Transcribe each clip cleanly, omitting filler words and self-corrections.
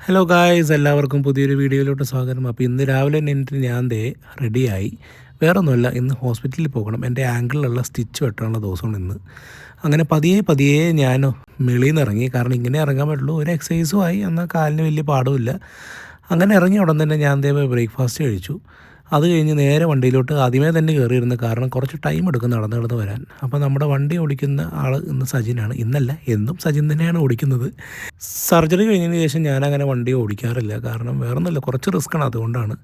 Hello guys, എല്ലാവർക്കും പുതിയൊരു വീഡിയോയിലോട്ട് സ്വാഗതം. അപ്പോൾ ഇന്ന് രാവിലെ എണീറ്റ് ഞാൻ റെഡിയായി. വേറൊന്നുമല്ല, ഇന്ന് ഹോസ്പിറ്റലിൽ പോകണം. എൻ്റെ ആങ്കിളിലുള്ള സ്റ്റിച്ച് വെട്ടാനുള്ള ദിവസമാണ് ഇന്ന്. അങ്ങനെ പതിയെ പതിയെ ഞാൻ വെളിയിൽ നിന്ന് ഇറങ്ങി. കാരണം ഇങ്ങനെ ഇറങ്ങാൻ പറ്റുള്ളൂ. ഒരു എക്സസൈസും ആയി, എന്നാൽ കാലിന് വലിയ പാടുമില്ല. അങ്ങനെ ഇറങ്ങിയ ഉടൻ തന്നെ ഞാൻ ബ്രേക്ക്ഫാസ്റ്റ് കഴിച്ചു. അത് കഴിഞ്ഞ് നേരെ വണ്ടിയിലോട്ട് ആദ്യമേ തന്നെ കയറിയിരുന്നു. കാരണം കുറച്ച് ടൈം എടുക്കും നടന്ന് വരാൻ. അപ്പോൾ നമ്മുടെ വണ്ടി ഓടിക്കുന്ന ആൾ ഇന്ന് സജിനാണ്. ഇന്നല്ല, എന്നും സജിൻ തന്നെയാണ് ഓടിക്കുന്നത്. സർജറി കഴിഞ്ഞതിന് ശേഷം ഞാനങ്ങനെ വണ്ടി ഓടിക്കാറില്ല. കാരണം വേറൊന്നുമില്ല, കുറച്ച് റിസ്ക്കാണ്. അതുകൊണ്ടാണ്.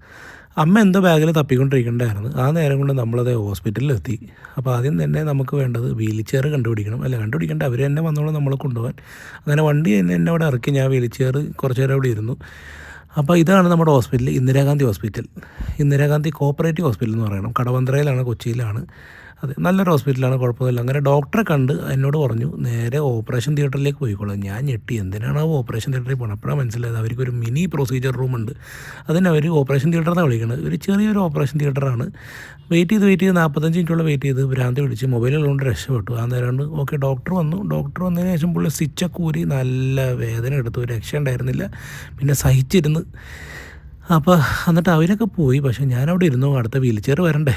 അമ്മ എന്തോ ബാഗിൽ തപ്പിക്കൊണ്ടിരിക്കേണ്ടായിരുന്നു. ആ നേരം കൊണ്ട് നമ്മളത് ഹോസ്പിറ്റലിലെത്തി. അപ്പോൾ ആദ്യം തന്നെ നമുക്ക് വേണ്ടത് വീൽ ചെയർ കണ്ടുപിടിക്കണം. കണ്ടുപിടിക്കേണ്ട, അവർ തന്നെ വന്നോളൂ നമ്മളെ കൊണ്ടുപോകാൻ. അങ്ങനെ വണ്ടി എന്നെ അവിടെ ഇറക്കി. ഞാൻ വീൽ ചെയർ കുറച്ച് നേരം അവിടെ ഇരുന്നു. അപ്പോൾ ഇതാണ് നമ്മുടെ hospital, Indira Gandhi hospital. Indira Gandhi cooperative hospital എന്ന് പറയണം. കടവന്ത്രയിലാണ്, കൊച്ചിയിലാണ്. അതെ, നല്ലൊരു ഹോസ്പിറ്റലാണ്, കുഴപ്പമൊന്നുമില്ല. അങ്ങനെ ഡോക്ടറെ കണ്ട് എന്നോട് പറഞ്ഞു നേരെ ഓപ്പറേഷൻ തിയേറ്ററിലേക്ക് പോയിക്കോളാം. ഞാൻ ഞെട്ടി, എന്തിനാണോ ഓപ്പറേഷൻ തിയേറ്ററിൽ പോകണം? അപ്പോഴാണ് മനസ്സിലായത് അവർക്കൊരു മിനി പ്രൊസീജിയർ റൂമുണ്ട്. അതിന് അവർ ഓപ്പറേഷൻ തിയേറ്ററിനാണ് വിളിക്കുന്നത്. ഒരു ചെറിയൊരു ഓപ്പറേഷൻ തിയേറ്ററാണ്. വെയിറ്റ് ചെയ്ത് 45 മിനിറ്റോളം വെയിറ്റ് ചെയ്ത് ഭ്രാന്ത് പിടിച്ച് മൊബൈലുള്ളതുകൊണ്ട് രക്ഷപ്പെട്ടു. ആ നേരം കൊണ്ട് ഓക്കെ ഡോക്ടർ വന്നു. ഡോക്ടർ വന്നതിന് ശേഷം പുള്ളി സ്റ്റിച്ചൊക്കെ ഊരി നല്ല വേദന എടുത്തു. ഒരു രക്ഷ ഉണ്ടായിരുന്നില്ല. പിന്നെ സഹിച്ചിരുന്ന്. അപ്പോൾ എന്നിട്ട് അവരൊക്കെ പോയി. പക്ഷേ ഞാനവിടെ ഇരുന്നു, അടുത്ത വീൽ ചെയർ വരണ്ടേ.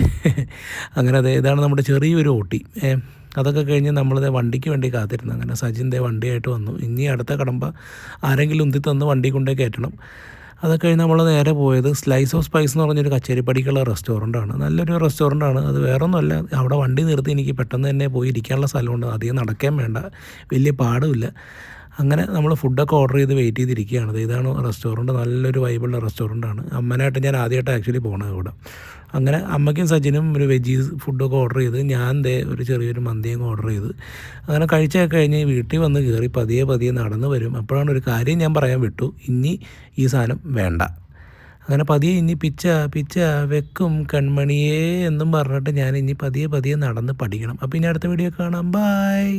അങ്ങനെ ഇതാണ് നമ്മുടെ ചെറിയൊരു ഓട്ടി. അതൊക്കെ കഴിഞ്ഞ് നമ്മളിത് വണ്ടിക്ക് വേണ്ടി കാത്തിരുന്നു. അങ്ങനെ സജിൻ്റെ വണ്ടിയായിട്ട് വന്നു. ഇനി അടുത്ത കടമ്പ ആരെങ്കിലും ഉന്തി തന്ന് വണ്ടി കൊണ്ടേ കയറ്റണം. അതൊക്കെ കഴിഞ്ഞ് നമ്മൾ നേരെ പോയത് സ്ലൈസ് ഓഫ് സ്പൈസ് എന്ന് പറഞ്ഞൊരു കച്ചേരിപ്പടിക്കുള്ള റെസ്റ്റോറൻ്റാണ്. നല്ലൊരു റെസ്റ്റോറൻ്റാണ്. അത് വേറൊന്നുമല്ല, അവിടെ വണ്ടി നിർത്തി എനിക്ക് പെട്ടെന്ന് തന്നെ പോയി ഇരിക്കാനുള്ള സ്ഥലമുണ്ട്. അധികം നടക്കാൻ വേണ്ട, വലിയ പാടുമില്ല. അങ്ങനെ നമ്മൾ ഫുഡൊക്കെ ഓർഡർ ചെയ്ത് വെയിറ്റ് ചെയ്തിരിക്കുകയാണ്. ഇതാണ് റെസ്റ്റോറൻറ്റ്, നല്ലൊരു വൈബുള്ള റെസ്റ്റോറൻറ്റാണ്. അമ്മനായിട്ട് ഞാൻ ആദ്യമായിട്ട് ആക്ച്വലി പോകണത് ഇവിടെ. അങ്ങനെ അമ്മയ്ക്കും സജിനും ഒരു വെജീസ് ഫുഡൊക്കെ ഓർഡർ ചെയ്ത് ഞാൻ ഒരു ചെറിയൊരു മന്തിയൊക്കെ ഓർഡർ ചെയ്ത് അങ്ങനെ കഴിച്ചൊക്കെ കഴിഞ്ഞ് വീട്ടിൽ വന്ന് കയറി പതിയെ നടന്ന് വരും. അപ്പോഴാണ് ഒരു കാര്യം ഞാൻ പറയാൻ വിട്ടു. ഇനി ഈ സാധനം വേണ്ട. അങ്ങനെ പതിയെ ഇനി പിച്ച വെക്കും കൺമണിയേ എന്നും പറഞ്ഞിട്ട് ഞാൻ ഇനി പതിയെ നടന്ന് പഠിക്കണം. അപ്പോൾ ഇനി അടുത്ത വീഡിയോ കാണാം. ബൈ.